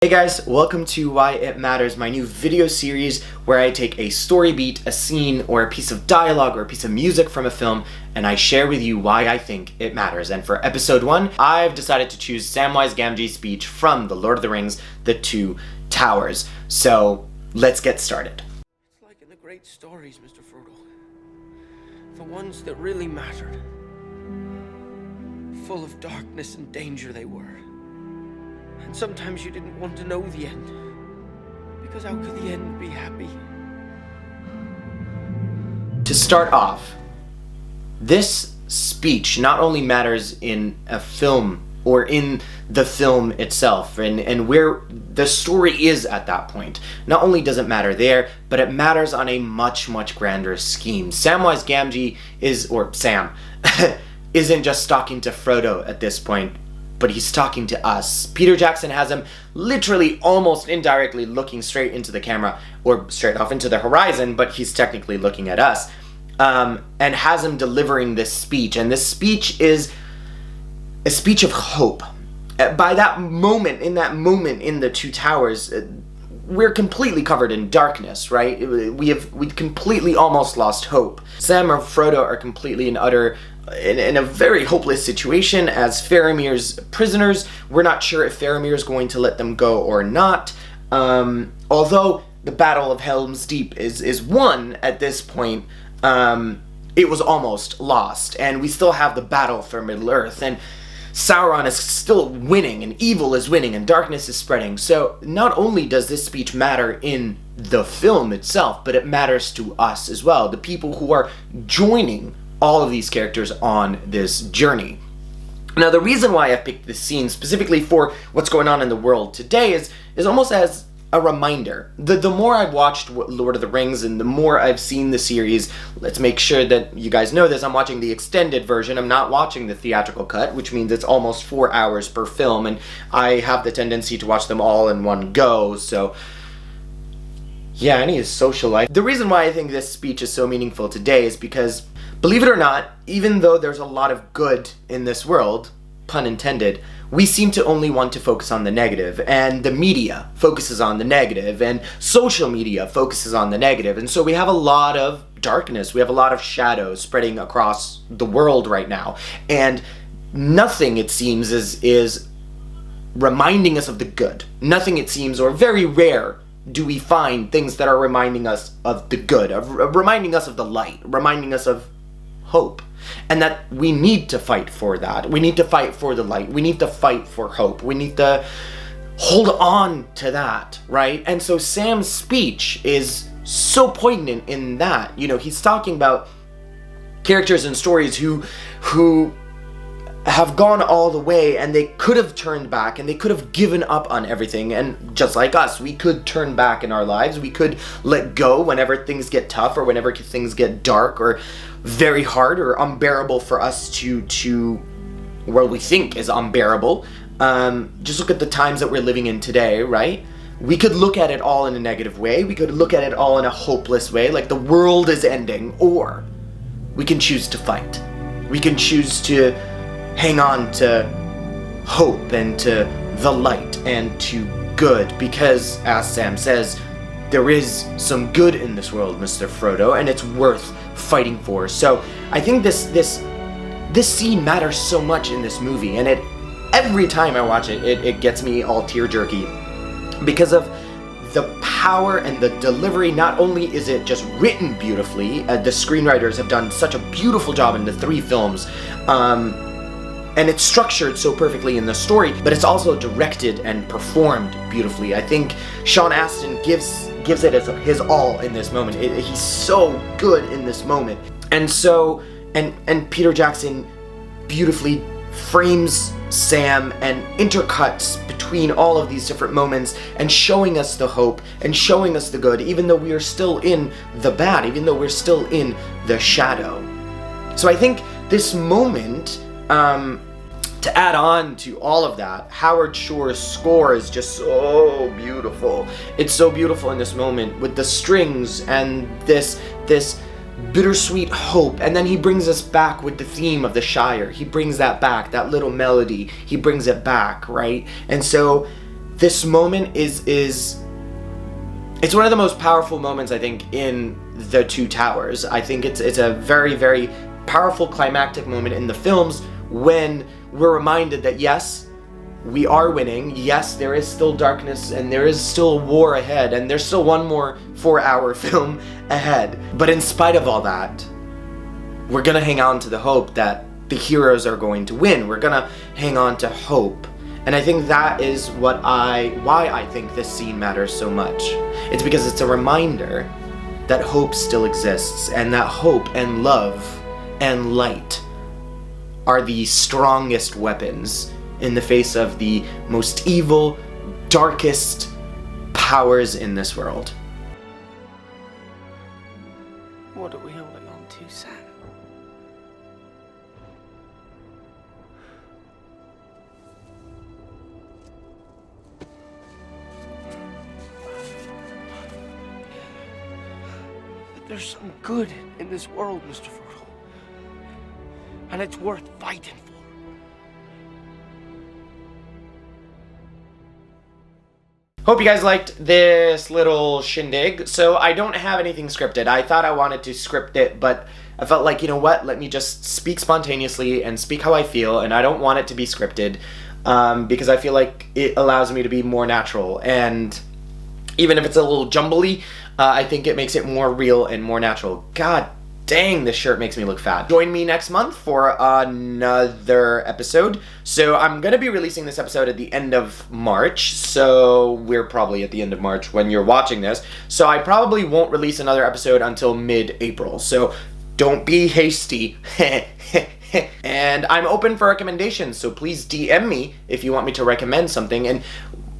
Hey guys, welcome to Why It Matters, my new video series where I take a story beat, a scene, or a piece of dialogue or a piece of music from a film and I share with you why I think it matters. And for episode 1, I've decided to choose Samwise Gamgee's speech from The Lord of the Rings, The Two Towers. So, let's get started. It's like in the great stories, Mr. Frodo. The ones that really mattered. Full of darkness and danger they were. And sometimes you didn't want to know the end, because how could the end be happy? To start off, this speech not only matters in a film or in the film itself and where the story is at that point. Not only does it matter there, but it matters on a much grander scheme. Samwise Gamgee Sam, isn't just talking to Frodo at this point, but he's talking to us. Peter Jackson has him literally almost indirectly looking straight into the camera, or straight off into the horizon, but he's technically looking at us, and has him delivering this speech. And this speech is a speech of hope. By that moment in the Two Towers, we're completely covered in darkness, right? We've completely almost lost hope. Sam and Frodo are completely and utter in a very hopeless situation as Faramir's prisoners. We're not sure if Faramir is going to let them go or not. Although the Battle of Helm's Deep is won at this point, it was almost lost, and we still have the battle for Middle-earth, and Sauron is still winning, and evil is winning, and darkness is spreading. So not only does this speech matter in the film itself, but it matters to us as well, the people who are joining all of these characters on this journey. Now, the reason why I picked this scene specifically for what's going on in the world today is almost as a reminder. The more I've watched Lord of the Rings and the more I've seen the series, let's make sure that you guys know this, I'm watching the extended version. I'm not watching the theatrical cut, which means it's almost 4 hours per film, and I have the tendency to watch them all in one go, so yeah, I need a social life. The reason why I think this speech is so meaningful today is because, believe it or not, even though there's a lot of good in this world, pun intended, we seem to only want to focus on the negative, and the media focuses on the negative, and social media focuses on the negative, and so we have a lot of darkness, we have a lot of shadows spreading across the world right now, and nothing, it seems, is reminding us of the good. Nothing, it seems, or very rare do we find things that are reminding us of the good, of reminding us of the light, reminding us of hope. And that we need to fight for that. We need to fight for the light. We need to fight for hope. We need to hold on to that, right? And so Sam's speech is so poignant in that. You know, he's talking about characters and stories who have gone all the way, and they could have turned back, and they could have given up on everything. And just like us, we could turn back in our lives. We could let go whenever things get tough, or whenever things get dark, or very hard, or unbearable for us to what we think is unbearable. Just look at the times that we're living in today, right? We could look at it all in a negative way. We could look at it all in a hopeless way, like the world is ending, or we can choose to fight. We can choose to hang on to hope and to the light and to good, because, as Sam says, there is some good in this world, Mr. Frodo, and it's worth fighting for. So I think this scene matters so much in this movie, and every time I watch it gets me all tear-jerky because of the power and the delivery. Not only is it just written beautifully, the screenwriters have done such a beautiful job in the 3 films, and it's structured so perfectly in the story, but it's also directed and performed beautifully. I think Sean Astin gives it as his all in this moment. He's so good in this moment. And so, and Peter Jackson beautifully frames Sam and intercuts between all of these different moments and showing us the hope and showing us the good, even though we are still in the bad, even though we're still in the shadow. So I think this moment, to add on to all of that, Howard Shore's score is just so beautiful. It's so beautiful in this moment with the strings and this bittersweet hope, and then he brings us back with the theme of the Shire. He brings that back, that little melody, he brings it back, right? And so this moment is it's one of the most powerful moments, I think, in The Two Towers. I think it's a very, very powerful climactic moment in the films when we're reminded that yes, we are winning, yes, there is still darkness and there is still a war ahead, and there's still one more 4-hour film ahead. But in spite of all that, we're gonna hang on to the hope that the heroes are going to win. We're gonna hang on to hope. And I think that is why I think this scene matters so much. It's because it's a reminder that hope still exists, and that hope and love and light are the strongest weapons in the face of the most evil, darkest powers in this world. What are we holding on to, Sam? There's some good in this world, Mr. Frodo. And it's worth fighting for. Hope you guys liked this little shindig. So I don't have anything scripted. I thought I wanted to script it, but I felt like, you know what, let me just speak spontaneously and speak how I feel, and I don't want it to be scripted because I feel like it allows me to be more natural. And even if it's a little jumbly, I think it makes it more real and more natural. God dang, this shirt makes me look fat. Join me next month for another episode. So I'm going to be releasing this episode at the end of March. So we're probably at the end of March when you're watching this. So I probably won't release another episode until mid-April. So don't be hasty. And I'm open for recommendations. So please DM me if you want me to recommend something. And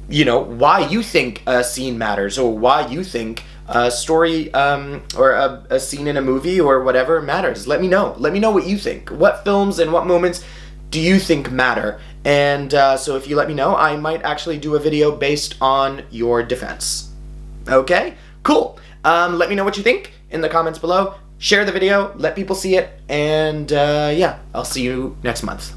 you know, why you think a scene matters, or why you think a story or a scene in a movie or whatever matters. Let me know. Let me know what you think. What films and what moments do you think matter? And so if you let me know, I might actually do a video based on your defense. Okay? Cool. Let me know what you think in the comments below. Share the video. Let people see it. And yeah, I'll see you next month.